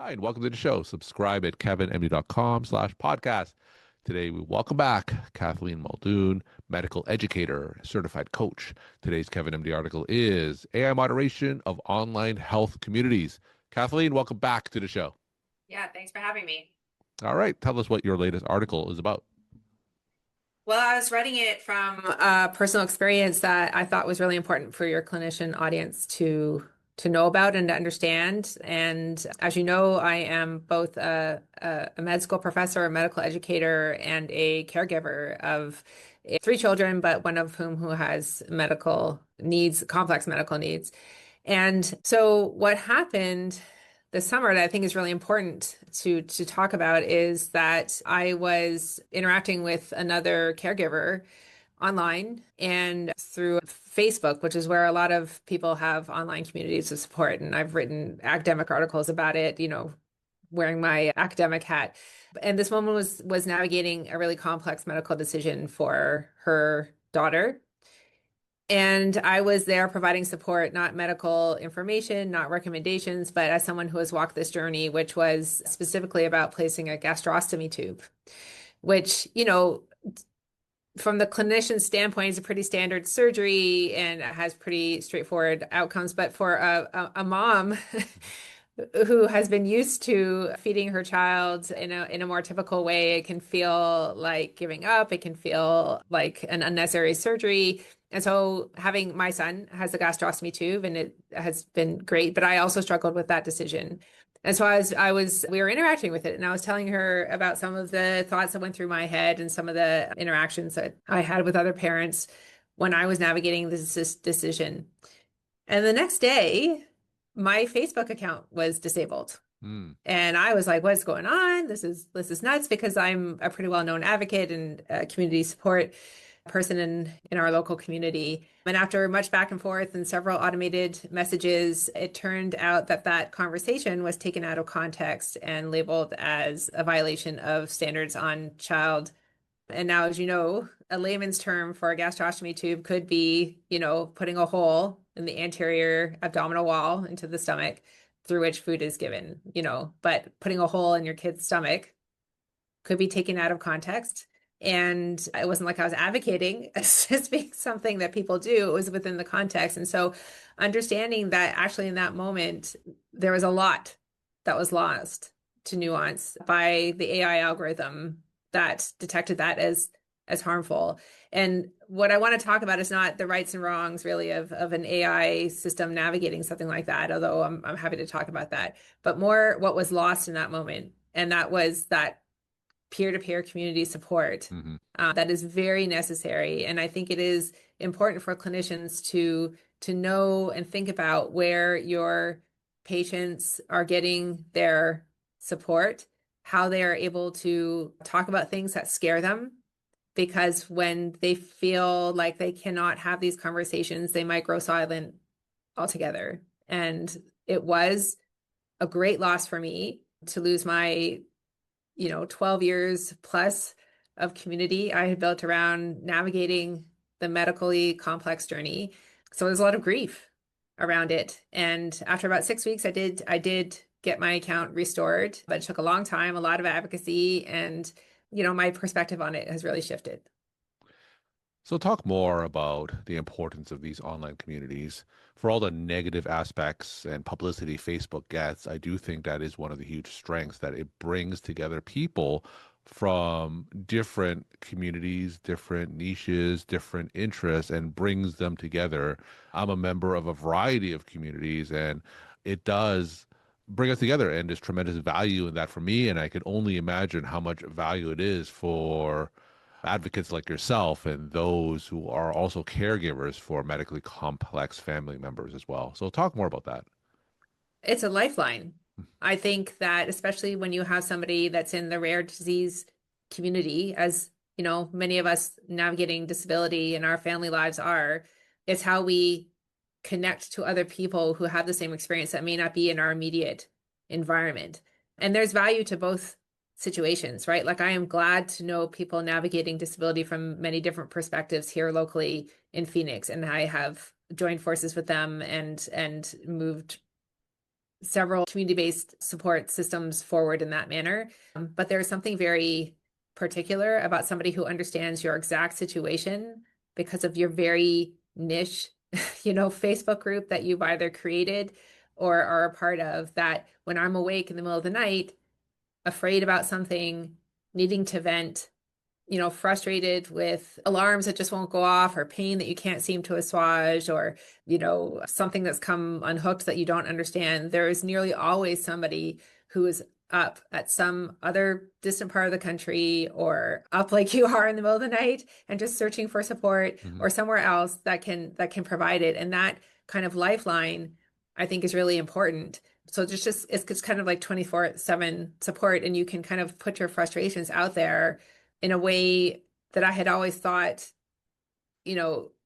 Hi, and welcome to the show. Subscribe at kevinmd.com/podcast. Today, we welcome back Kathleen Muldoon, medical educator, certified coach. Today's Kevin MD article is AI moderation of online health communities. Kathleen, welcome back to the show. Yeah, thanks for having me. All right, tell us what your latest article is about. Well, I was writing it from a personal experience that I thought was really important for your clinician audience to know about and to understand. And as you know, I am both a med school professor, a medical educator, and a caregiver of three children, but one of whom who has medical needs, complex medical needs. And so what happened this summer that I think is really important to talk about is that I was interacting with another caregiver online and through Facebook, which is where a lot of people have online communities of support. And I've written academic articles about it, wearing my academic hat. And this woman was navigating a really complex medical decision for her daughter. And I was there providing support, not medical information, not recommendations, but as someone who has walked this journey, which was specifically about placing a gastrostomy tube, which, from the clinician's standpoint, is a pretty standard surgery and it has pretty straightforward outcomes. But for a mom who has been used to feeding her child in a more typical way, it can feel like giving up. It can feel like an unnecessary surgery. And so having my son has a gastrostomy tube and it has been great, but I also struggled with that decision. And so we were interacting with it and I was telling her about some of the thoughts that went through my head and some of the interactions that I had with other parents when I was navigating this decision. And the next day, my Facebook account was disabled. And I was like, what's going on? This is nuts, because I'm a pretty well-known advocate and community support person in our local community. And after much back and forth and several automated messages, it turned out that conversation was taken out of context and labeled as a violation of standards on child. And now, as you know, a layman's term for a gastrostomy tube could be, putting a hole in the anterior abdominal wall into the stomach through which food is given, but putting a hole in your kid's stomach could be taken out of context. And it wasn't like I was advocating as just being something that people do. It was within the context. And so understanding that actually in that moment, there was a lot that was lost to nuance by the AI algorithm that detected that as harmful. And what I want to talk about is not the rights and wrongs really of an AI system navigating something like that, although I'm happy to talk about that, but more what was lost in that moment. And that was that peer-to-peer community support that is very necessary. And I think it is important for clinicians to know and think about where your patients are getting their support, how they are able to talk about things that scare them, because when they feel like they cannot have these conversations, they might grow silent altogether. And it was a great loss for me to lose my 12 years plus of community I had built around navigating the medically complex journey. So there's a lot of grief around it. And after about 6 weeks, I did get my account restored, but it took a long time, a lot of advocacy, and my perspective on it has really shifted. So, talk more about the importance of these online communities. For all the negative aspects and publicity Facebook gets, I do think that is one of the huge strengths, that it brings together people from different communities, different niches, different interests, and brings them together. I'm a member of a variety of communities, and it does bring us together, and there's tremendous value in that for me. And I can only imagine how much value it is for advocates like yourself and those who are also caregivers for medically complex family members as well. So talk more about that. It's a lifeline. I think that especially when you have somebody that's in the rare disease community, as many of us navigating disability in our family lives are, it's how we connect to other people who have the same experience that may not be in our immediate environment. And there's value to both situations, right? Like, I am glad to know people navigating disability from many different perspectives here locally in Phoenix, and I have joined forces with them and moved several community-based support systems forward in that manner. But there's something very particular about somebody who understands your exact situation because of your very niche, Facebook group that you've either created or are a part of, that when I'm awake in the middle of the night, afraid about something, needing to vent, frustrated with alarms that just won't go off, or pain that you can't seem to assuage, or, something that's come unhooked that you don't understand. There is nearly always somebody who is up at some other distant part of the country, or up like you are in the middle of the night and just searching for support, Hmm. or somewhere else that can provide it. And that kind of lifeline, I think, is really important. So it's kind of like 24/7 support, and you can kind of put your frustrations out there in a way that I had always thought,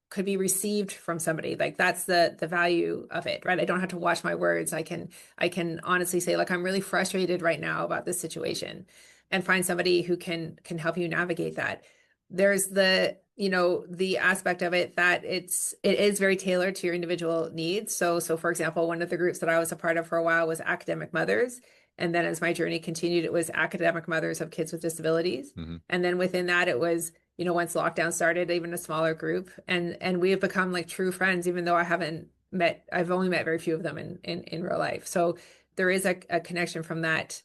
could be received from somebody. Like, that's the value of it, right? I don't have to watch my words. I can honestly say, like, I'm really frustrated right now about this situation, and find somebody who can help you navigate that. There's the aspect of it that it is very tailored to your individual needs. So for example, one of the groups that I was a part of for a while was academic mothers. And then as my journey continued, it was academic mothers of kids with disabilities. Hmm. And then within that, it was, once lockdown started, even a smaller group. And we have become like true friends, even though I've only met very few of them in real life. So there is a connection from that,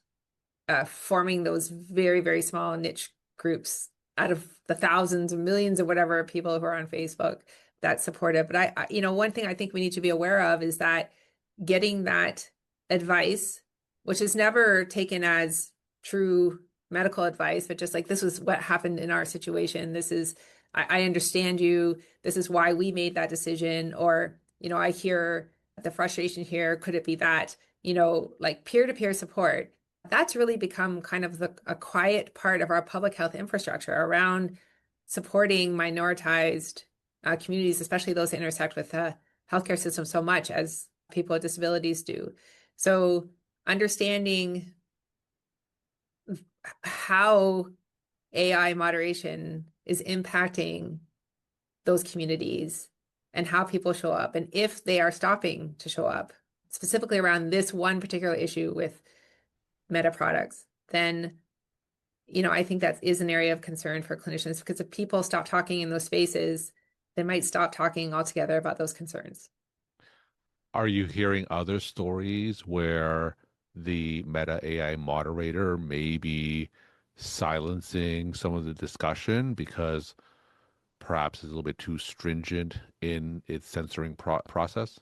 forming those very, very small niche groups out of the thousands or millions or whatever people who are on Facebook that support it. But one thing I think we need to be aware of is that getting that advice, which is never taken as true medical advice, but just like, this was what happened in our situation. I understand you. This is why we made that decision. Or, I hear the frustration here. Could it be that, like peer-to-peer support? That's really become kind of a quiet part of our public health infrastructure around supporting minoritized communities, especially those that intersect with the healthcare system so much as people with disabilities do. So understanding how AI moderation is impacting those communities and how people show up, and if they are stopping to show up, specifically around this one particular issue with meta products, then I think that is an area of concern for clinicians, because if people stop talking in those spaces, they might stop talking altogether about those concerns. Are you hearing other stories where the Meta AI moderator may be silencing some of the discussion because perhaps it's a little bit too stringent in its censoring process?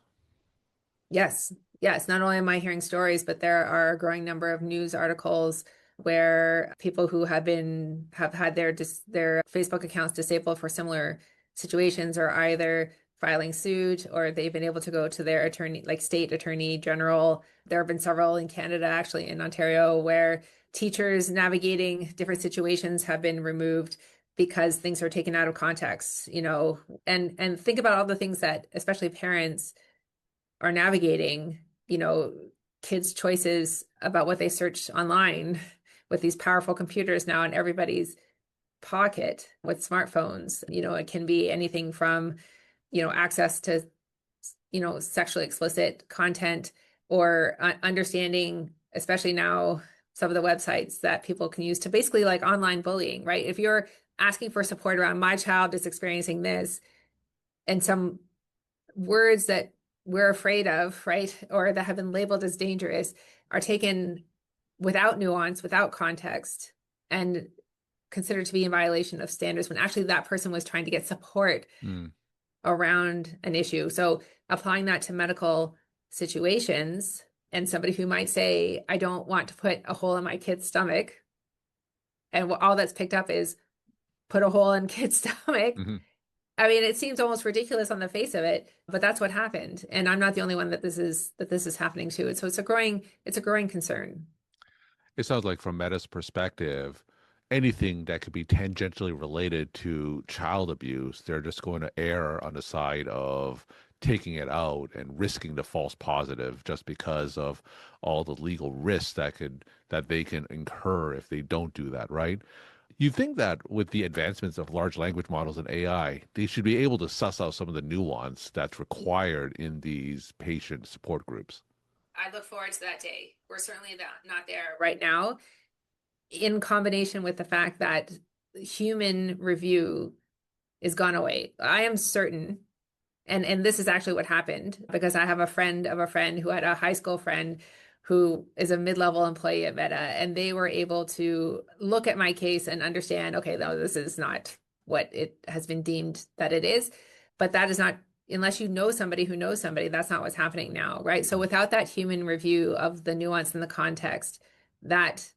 Yes, yes. Not only am I hearing stories, but there are a growing number of news articles where people who have had their Facebook accounts disabled for similar situations are either filing suit, or they've been able to go to their attorney, like state attorney general. There have been several in Canada, actually in Ontario, where teachers navigating different situations have been removed because things are taken out of context, and think about all the things that especially parents are navigating, kids' choices about what they search online with these powerful computers now in everybody's pocket with smartphones. It can be anything from, access to, sexually explicit content, or understanding, especially now, some of the websites that people can use to basically, like, online bullying, right? If you're asking for support around, my child is experiencing this, and some words that we're afraid of, right, or that have been labeled as dangerous, are taken without nuance, without context, and considered to be in violation of standards, when actually that person was trying to get support Mm. around an issue. So applying that to medical situations, and somebody who might say, I don't want to put a hole in my kid's stomach, and all that's picked up is put a hole in kid's stomach. Hmm. I mean, it seems almost ridiculous on the face of it, but that's what happened. And I'm not the only one that this is happening to. So it's a growing concern. It sounds like from Meta's perspective, anything that could be tangentially related to child abuse, they're just going to err on the side of taking it out and risking the false positive just because of all the legal risks that they can incur if they don't do that, right? You think that with the advancements of large language models and AI, they should be able to suss out some of the nuance that's required in these patient support groups. I look forward to that day. We're certainly not there right now, in combination with the fact that human review is gone away. I am certain, and this is actually what happened because I have a friend of a friend who had a high school friend who is a mid-level employee at Meta, and they were able to look at my case and understand, okay, no, this is not what it has been deemed that it is. But that is not, unless you know somebody who knows somebody, that's not what's happening now, right? So without that human review of the nuance and the context, that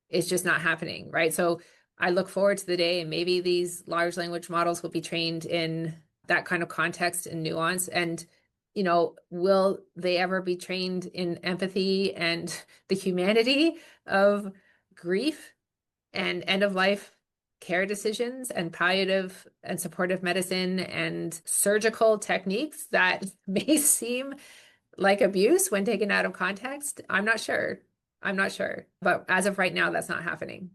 is just not happening, right? So I look forward to the day, and maybe these large language models will be trained in that kind of context and nuance. And, will they ever be trained in empathy and the humanity of grief and end of life care decisions and palliative and supportive medicine and surgical techniques that may seem like abuse when taken out of context? I'm not sure. I'm not sure. But as of right now, that's not happening.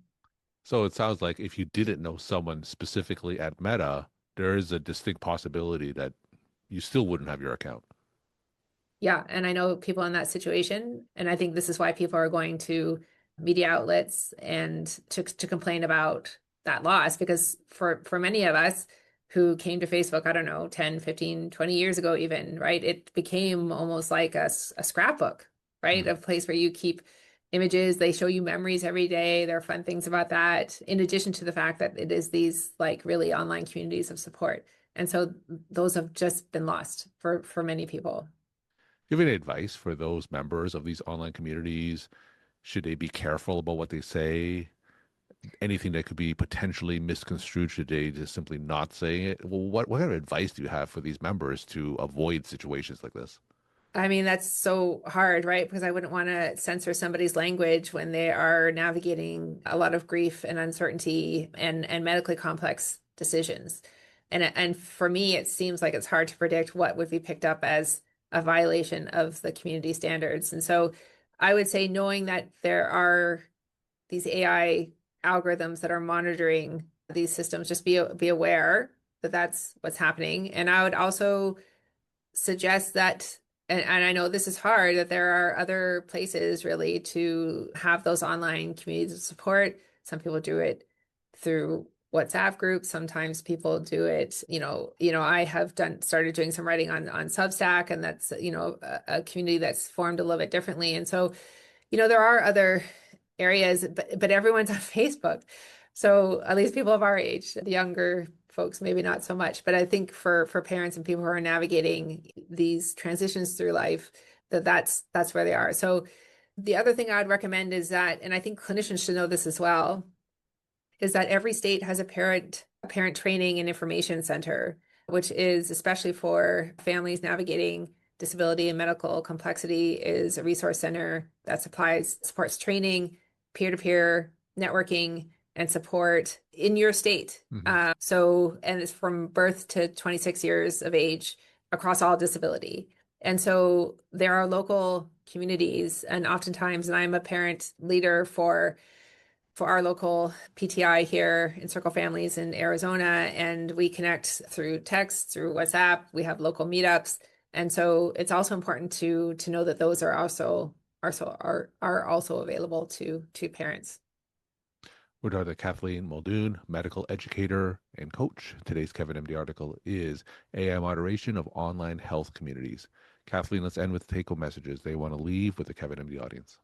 So it sounds like if you didn't know someone specifically at Meta, there is a distinct possibility that you still wouldn't have your account. Yeah, and I know people in that situation, and I think this is why people are going to media outlets and to complain about that loss, because for many of us who came to Facebook, I don't know, 10, 15, 20 years ago even, right? It became almost like a scrapbook, right? Mhm. A place where you keep images, they show you memories every day. There are fun things about that, in addition to the fact that it is these like really online communities of support. And so those have just been lost for many people. Do you have any advice for those members of these online communities? Should they be careful about what they say? Anything that could be potentially misconstrued, should they just simply not say it? Well, what kind of advice do you have for these members to avoid situations like this? I mean, that's so hard, right? Because I wouldn't want to censor somebody's language when they are navigating a lot of grief and uncertainty and medically complex decisions. And for me, it seems like it's hard to predict what would be picked up as a violation of the community standards. And so I would say, knowing that there are these AI algorithms that are monitoring these systems, just be aware that that's what's happening. And I would also suggest that, and I know this is hard, that there are other places really to have those online communities of support. Some people do it through WhatsApp groups. Sometimes people do it, I have started doing some writing on Substack, and that's, a community that's formed a little bit differently. And so, there are other areas, but everyone's on Facebook. So at least people of our age, the younger folks, maybe not so much. But I think for parents and people who are navigating these transitions through life, that's where they are. So the other thing I would recommend is that, and I think clinicians should know this as well, is that every state has a parent training and information center, which is especially for families navigating disability and medical complexity, is a resource center that supports training, peer-to-peer networking, and support in your state. Hmm. And it's from birth to 26 years of age across all disability. And so there are local communities, and oftentimes, and I'm a parent leader for our local PTI here in Circle Families in Arizona, and we connect through text, through WhatsApp. We have local meetups, and so it's also important to know that those are also available to parents. We're talking to Kathleen Muldoon, medical educator and coach. Today's Kevin MD article is AI moderation of online health communities. Kathleen, let's end with take-home messages they want to leave with the Kevin MD audience.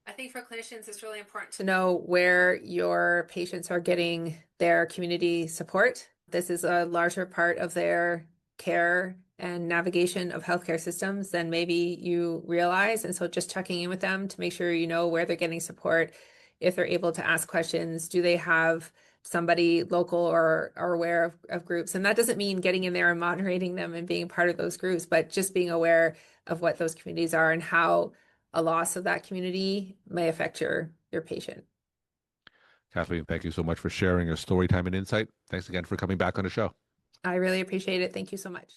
I think for clinicians, it's really important to know where your patients are getting their community support. This is a larger part of their care and navigation of healthcare systems than maybe you realize. And so just checking in with them to make sure you know where they're getting support, if they're able to ask questions, do they have somebody local or aware of groups? And that doesn't mean getting in there and moderating them and being part of those groups, but just being aware of what those communities are and how a loss of that community may affect your patient. Kathleen, thank you so much for sharing your story time and insight. Thanks again for coming back on the show. I really appreciate it. Thank you so much.